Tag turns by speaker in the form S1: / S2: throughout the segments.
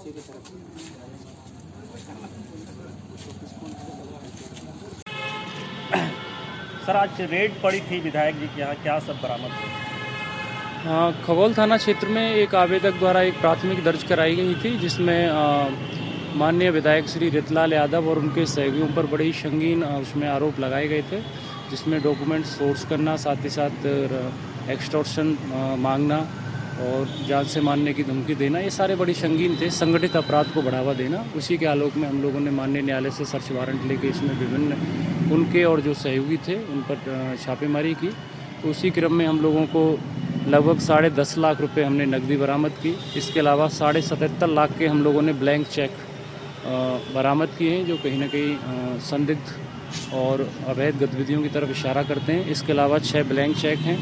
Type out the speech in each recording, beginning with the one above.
S1: Sir, आज red पड़ी थी विधायक जी के यहाँ, क्या सब बरामद हुआ?
S2: हाँ, खगौल थाना क्षेत्र में एक आवेदक द्वारा एक प्राथमिक दर्ज कराई गई थी, जिसमें माननीय विधायक श्री रितलाल यादव और उनके सहयोगियों पर बड़े ही संगीन उसमें आरोप लगाए गए थे, जिसमें डॉक्यूमेंट सोर्स करना, साथ ही साथ एक्सटॉर्शन मांगना और जान से मारने की धमकी देना, ये सारे बड़ी संगीन थे। संगठित अपराध को बढ़ावा देना, उसी के आलोक में हम लोगों ने माननीय न्यायालय से सर्च वारंट लेके इसमें विभिन्न उनके और जो सहयोगी थे उन पर छापेमारी की। तो उसी क्रम में हम लोगों को लगभग 10.5 लाख रुपए हमने नकदी बरामद की। इसके अलावा 77.5 लाख के हम लोगों ने ब्लैंक चेक बरामद किए हैं, जो कहीं ना कहीं संदिग्ध और अवैध गतिविधियों की तरफ इशारा करते हैं। इसके अलावा 6 ब्लैंक चेक हैं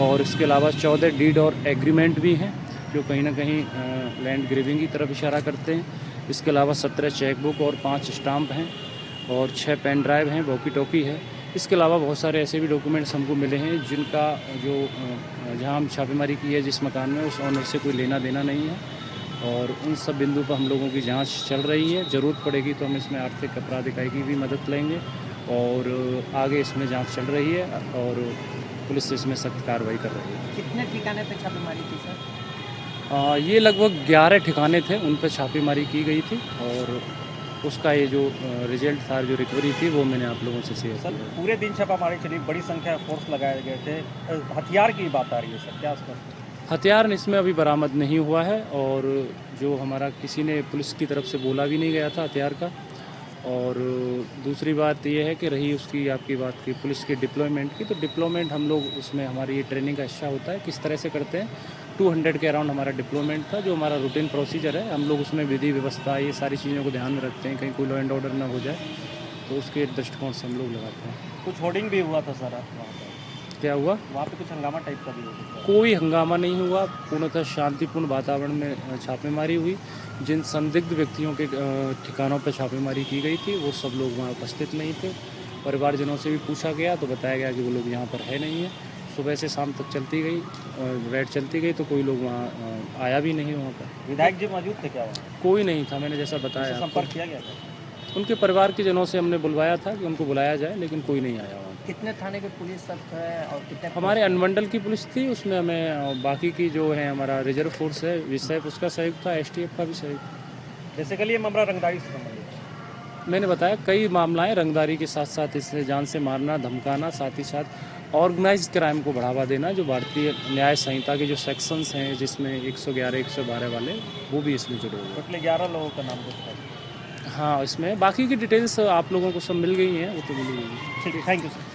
S2: और इसके अलावा 14 डीड और एग्रीमेंट भी हैं, जो कहीं ना कहीं लैंड ग्रेविंग की तरफ इशारा करते हैं। इसके अलावा 17 चेकबुक और 5 स्टाम्प हैं और 6 पेन ड्राइव हैं, वॉकी टॉकी है। इसके अलावा बहुत सारे ऐसे भी डॉक्यूमेंट्स हमको मिले हैं जिनका जो जहां हम छापेमारी की है जिस मकान में, उस ऑनर से कोई लेना देना नहीं है और उन सब बिंदु पर हम लोगों की जांच चल रही है। ज़रूरत पड़ेगी तो हम इसमें आर्थिक अपराध इकाई की भी मदद लेंगे और आगे इसमें जांच चल रही है और पुलिस इसमें सख्त कार्रवाई कर रही है।
S3: कितने ठिकाने पे छापेमारी की सर?
S2: ये लगभग 11 ठिकाने थे, उन पर छापेमारी की गई थी और उसका ये जो रिजल्ट था, जो रिकवरी थी, वो मैंने आप लोगों से शेयर
S1: सर,
S2: किया।
S1: पूरे दिन छापामारी चली, बड़ी संख्या फोर्स लगाए गए थे, हथियार की बात आ रही है सर, क्या स्पष्ट?
S2: हथियार इसमें अभी बरामद नहीं हुआ है और जो हमारा किसी ने पुलिस की तरफ से बोला भी नहीं गया था हथियार का। और दूसरी बात ये है कि रही उसकी आपकी बात की पुलिस के डिप्लॉयमेंट की, तो डिप्लॉयमेंट हम लोग उसमें हमारी ये ट्रेनिंग का हिस्सा होता है, किस तरह से करते हैं। 200 के अराउंड हमारा डिप्लॉयमेंट था, जो हमारा रूटीन प्रोसीजर है। हम लोग उसमें विधि व्यवस्था ये सारी चीज़ों को ध्यान में रखते हैं, कहीं कोई लॉ एंड ऑर्डर ना हो जाए, तो उसके दृष्टिकोण से हम लोग लगाते हैं।
S1: कुछ होर्डिंग भी हुआ था सर वहाँ पर?
S2: क्या हुआ?
S1: वहाँ पे कुछ हंगामा टाइप का भी हो सकता है?
S2: कोई हंगामा नहीं हुआ, पूर्णतः शांतिपूर्ण वातावरण में छापेमारी हुई। जिन संदिग्ध व्यक्तियों के ठिकानों पर छापेमारी की गई थी, वो सब लोग वहाँ उपस्थित नहीं थे। परिवारजनों से भी पूछा गया तो बताया गया कि वो लोग यहाँ पर है नहीं है। सुबह से शाम तक चलती गई रेड चलती गई, तो कोई लोग वहाँ आया भी नहीं वहाँ पर।
S1: विधायक जी मौजूद थे क्या वहाँ?
S2: कोई नहीं था, मैंने जैसा बताया
S1: उनसे संपर्क किया गया था?
S2: उनके परिवार के जनों से हमने बुलवाया था कि उनको बुलाया जाए, लेकिन कोई नहीं आया वहाँ।
S3: कितने थाने के पुलिस सब है और कितने?
S2: हमारे अनुमंडल की पुलिस थी, उसमें हमें बाकी की जो है हमारा रिजर्व फोर्स है विसैप, उसका सहयोग था, एसटीएफ का भी सहयोग था।
S1: बेसिकली ये मामला रंगदारी से संबंधित है।
S2: मैंने बताया कई मामलाएं रंगदारी के साथ साथ इससे जान से मारना, धमकाना, साथ ही साथ ऑर्गेनाइज्ड क्राइम को बढ़ावा देना, जो भारतीय न्याय संहिता के जो सेक्शंस हैं जिसमें 111, 112 वाले, वो भी इसमें जुड़े हुए हैं।
S1: टोटल 11 लोगों का नाम दर्ज है।
S2: हाँ, इसमें बाकी की डिटेल्स आप लोगों को सब मिल गई हैं, वो तो मिल गई हैं।
S1: ठीक है, थैंक यू सर।